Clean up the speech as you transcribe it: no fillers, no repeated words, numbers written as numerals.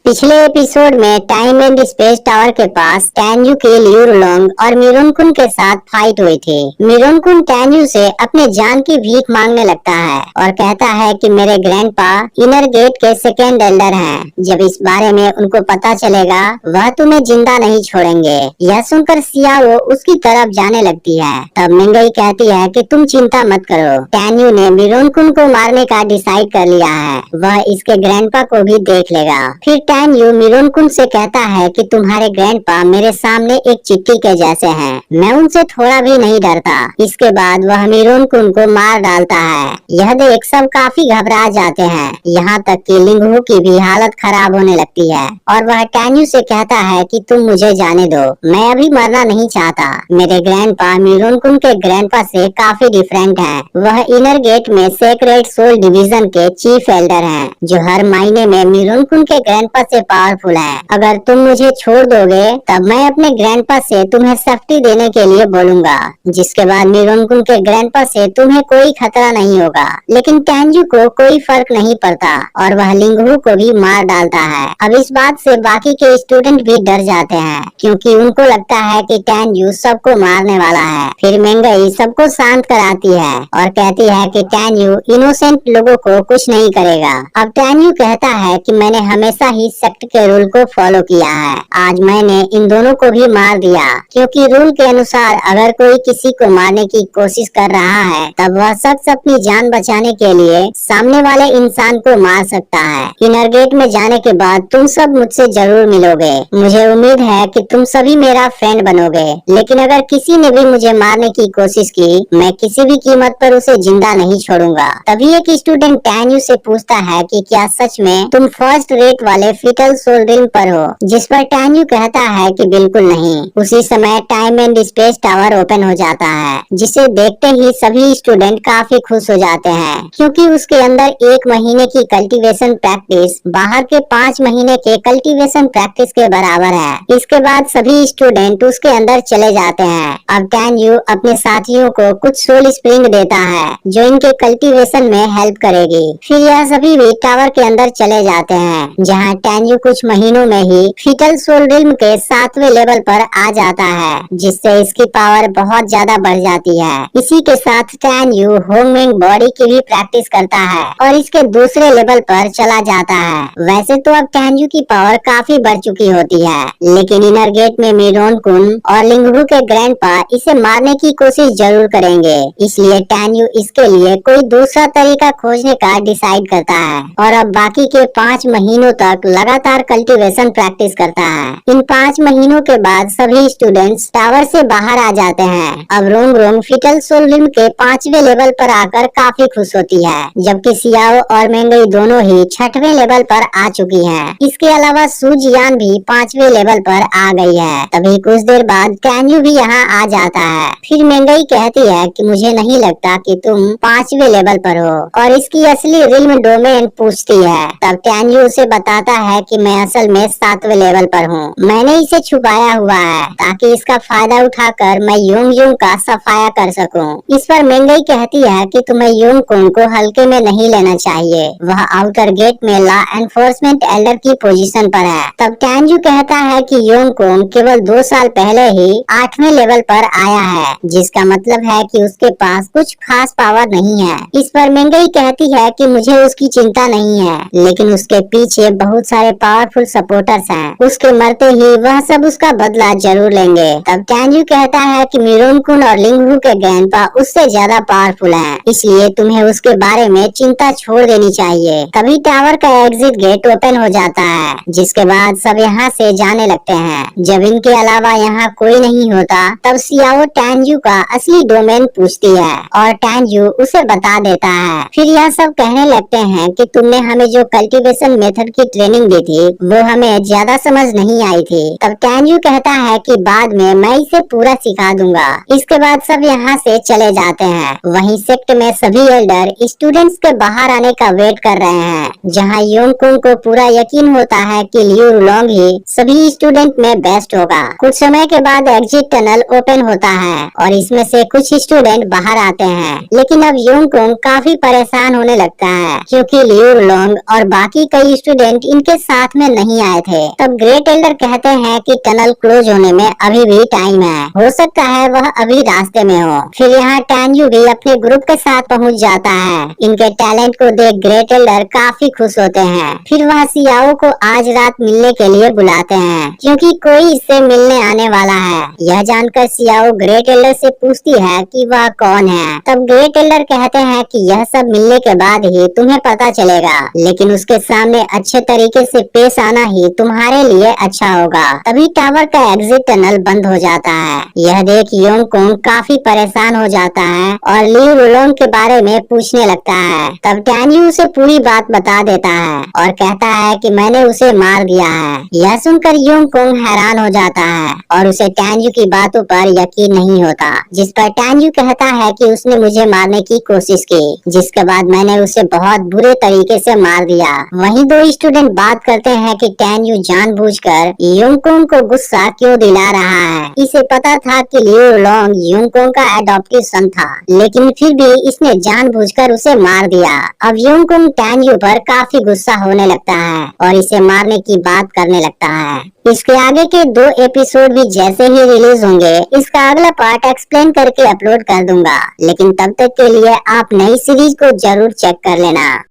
पिछले एपिसोड में time and space tower के पास टैन्यू के लियू रुलोंग और मिरोनकुन के साथ फाइट हुई थी। मिरोनकुन टैन्यू से अपने जान की भीख मांगने लगता है और कहता है कि मेरे ग्रैंडपा इनर गेट के सेकेंड एल्डर हैं। जब इस बारे में उनको पता चलेगा वह तुम्हें जिंदा नहीं छोड़ेंगे। यह सुनकर सियाओ उसकी तरफ जाने लगती है। तब मिंगई कहती है कि तुम चिंता मत करो, टैन्यू ने मिरोनकुन को मारने का डिसाइड कर लिया है, वह इसके ग्रैंडपा को भी देख लेगा। फिर टैन्यू मिरोनकुन से कहता है कि तुम्हारे ग्रैंडपा मेरे सामने एक चिट्ठी के जैसे हैं, मैं उनसे थोड़ा भी नहीं डरता। इसके बाद वह मिरोनकुन को मार डालता है। यह देख सब काफी घबरा जाते हैं, यहाँ तक कि लिंगहू की भी हालत खराब होने लगती है और वह टैन्यू से कहता है कि तुम मुझे जाने दो, मैं अभी मरना नहीं चाहता। मेरे ग्रैंडपा मिरोनकुन के ग्रैंडपा से काफी डिफरेंट है। वह इनर गेट में सेक्रेट सोल डिवीजन के चीफ एल्डर हैं, जो हर महीने में मिरोनकुन के ग्रैंडपा से पावरफुल है। अगर तुम मुझे छोड़ दोगे तब मैं अपने ग्रैंडपा से तुम्हें सेफ्टी देने के लिए बोलूंगा, जिसके बाद मिरोनकुन के ग्रैंडपा से तुम्हें कोई खतरा नहीं होगा। लेकिन टैन्यू को कोई फर्क नहीं पड़ता और वह लिंगहू को भी मार डालता है। अब इस बात से बाकी के स्टूडेंट भी डर जाते हैं, क्योंकि उनको लगता है कि टैन्यू सबको मारने वाला है। फिर मेंगई सबको शांत कराती है और कहती है कि टैन्यू इनोसेंट लोगों को कुछ नहीं करेगा। अब टैन्यू कहता है कि मैंने हमेशा ही सेक्ट के रूल को फॉलो किया है, आज मैंने इन दोनों को भी मार दिया, क्योंकि रूल के अनुसार अगर कोई किसी को मारने की कोशिश कर रहा है तब वह शख्स अपनी जान बचाने के लिए सामने वाले इंसान को मार सकता है। इनर गेट में जाने के बाद तुम सब मुझसे जरूर मिलोगे, मुझे उम्मीद है कि तुम सभी मेरा फ्रेंड बनोगे। लेकिन अगर किसी ने भी मुझे मारने की कोशिश की, मैं किसी भी कीमत पर उसे जिंदा नहीं छोड़ूंगा। तभी एक स्टूडेंट टैन्यू से पूछता है कि क्या सच में तुम फर्स्ट रेट वाले फिटल सोल रिम पर हो, जिस पर टैन्यू कहता है कि बिल्कुल नहीं। उसी समय time and space tower open हो जाता है, जिसे देखते ही सभी स्टूडेंट काफी खुश हो जाते हैं, क्योंकि उसके अंदर 1 महीने की कल्टीवेशन प्रैक्टिस बाहर के 5 महीने के कल्टीवेशन प्रैक्टिस के बराबर है। इसके बाद सभी स्टूडेंट उसके अंदर चले जाते हैं। अब टैन्यू अपने साथियों को कुछ सोल स्प्रिंग देता है, जो इनके कल्टीवेशन में हेल्प करेगी। फिर यह सभी भी टावर के अंदर चले जाते हैं, जहाँ टैन्यू कुछ महीनों में ही फिटल सोल रिल्म के 7वें लेवल पर आ जाता है, जिससे इसकी पावर बहुत ज्यादा बढ़ जाती है। इसी के साथ टैन्यू होमविंग बॉडी की भी प्रैक्टिस करता है और इसके दूसरे लेवल पर चला जाता है। वैसे तो अब टैन्यू की पावर काफी बढ़ चुकी होती है, लेकिन इनर गेट में मिरोनकुन और लिंगहू के ग्रैंडपा इसे मारने की कोशिश जरूर करेंगे, इसलिए टैन्यू इसके लिए कोई दूसरा तरीका खोजने का डिसाइड करता है और अब बाकी के 5 महीनों तक लगातार कल्टीवेशन प्रैक्टिस करता है। इन 5 महीनों के बाद सभी स्टूडेंट्स टावर से बाहर आ जाते हैं। अब रोंग रोंग फिटल सोल रिम के 5वें लेवल पर आकर काफी खुश होती है, जबकि सियाओ और मेंगई दोनों ही 6वें लेवल पर आ चुकी हैं। इसके अलावा सुजियान भी 5वें लेवल पर आ गई है। तभी कुछ देर बाद टैन्यू भी यहाँ आ जाता है। फिर मेंगई कहती है कि मुझे नहीं लगता कि तुम 5वें लेवल पर हो, और इसकी असली रिल्म डोमेन पूछती है। तब टैन्यू उसे बताता है कि मैं असल में 7वें लेवल पर हूँ, मैंने इसे छुपाया हुआ है ताकि इसका फायदा उठाकर मैं योंग यूंग का सफाया कर सकूं। इस पर मेंगई कहती है कि तुम्हें योंग कुंग को हल्के में नहीं लेना चाहिए, वह आउटर गेट में लॉ एनफोर्समेंट एल्डर की पोजीशन पर है। तब टैन्यू कहता है कि योंग कुंग केवल 2 साल पहले ही 8वें लेवल पर आया है, जिसका मतलब है कि उसके पास कुछ खास पावर नहीं है। इस पर मेंगई कहती है कि मुझे उसकी चिंता नहीं है, लेकिन उसके पीछे बहुत सारे पावरफुल सपोर्टर्स हैं, उसके मरते ही वह सब उसका बदला जरूर लेंगे। तब टैन्यू कहता है कि मिरोनकुन और लिंगहू के ग्रैंडपा उससे ज्यादा पावरफुल हैं, इसलिए तुम्हें उसके बारे में चिंता छोड़ देनी चाहिए। तभी टावर का एग्जिट गेट ओपन हो जाता है, जिसके बाद सब यहाँ से जाने लगते हैं। जब इनके अलावा यहाँ कोई नहीं होता, तब सियाओ टैन्यू का असली डोमेन पूछती है और टैन्यू उसे बता देता है। फिर यह सब कहने लगते हैं कि तुमने हमें जो कल्टीवेशन मेथड की ट्रेनिंग दी थी वो हमें ज्यादा समझ नहीं आई थी। तब टैन्यू कहता है कि बाद में मैं इसे पूरा सिखा दूंगा। इसके बाद सब यहाँ से चले जाते हैं। वहीं सेक्ट में सभी एल्डर स्टूडेंट्स के बाहर आने का वेट कर रहे हैं, जहाँ योंग कुंग को पूरा यकीन होता है कि लियू रुलोंग ही सभी स्टूडेंट में बेस्ट होगा। कुछ समय के बाद एग्जिट टनल ओपन होता है और इसमें से कुछ स्टूडेंट बाहर आते हैं, लेकिन अब योंग कुंग काफी परेशान होने लगता है, क्योंकि लियू रुलोंग और बाकी कई स्टूडेंट इनके के साथ में नहीं आए थे। तब ग्रेट एल्डर कहते हैं कि टनल क्लोज होने में अभी भी टाइम है, हो सकता है वह अभी रास्ते में हो। फिर यहाँ टैन्यू भी अपने ग्रुप के साथ पहुँच जाता है। इनके टैलेंट को देख ग्रेट एल्डर काफी खुश होते हैं। फिर वह सियाओ को आज रात मिलने के लिए बुलाते हैं, क्योंकि कोई इससे मिलने आने वाला है। यह जानकर सियाओ ग्रेट एल्डर से पूछती है कि वह कौन है। तब ग्रेट एल्डर कहते हैं कि यह सब मिलने के बाद ही तुम्हें पता चलेगा, लेकिन उसके सामने अच्छे तरीके से पेश आना ही तुम्हारे लिए अच्छा होगा। तभी टावर का एग्जिट टनल बंद हो जाता है। यह देख योंगकोंग काफी परेशान हो जाता है और लियू रुलोंग के बारे में पूछने लगता है। तब टैन्यू उसे पूरी बात बता देता है और कहता है कि मैंने उसे मार दिया है। यह सुनकर योंगकोंग हैरान हो जाता है और उसे टैन्यू की बातों पर यकीन नहीं होता, जिस पर टैन्यू कहता है कि उसने मुझे मारने की कोशिश की, जिसके बाद मैंने उसे बहुत बुरे तरीके से मार दिया। वहीं दो स्टूडेंट बात करते हैं कि टैन्यू जानबूझकर योंगकोंग को गुस्सा क्यों दिला रहा है। इसे पता था कि लियू रुलोंग योंगकोंग का एडॉप्टिव सन था, लेकिन फिर भी इसने जानबूझकर उसे मार दिया। अब योंगकोंग टैन्यू पर काफी गुस्सा होने लगता है और इसे मारने की बात करने लगता है। इसके आगे के 2 एपिसोड भी जैसे ही रिलीज होंगे, इसका अगला पार्ट एक्सप्लेन करके अपलोड कर दूंगा। लेकिन तब तक के लिए आप नई सीरीज को जरूर चेक कर लेना।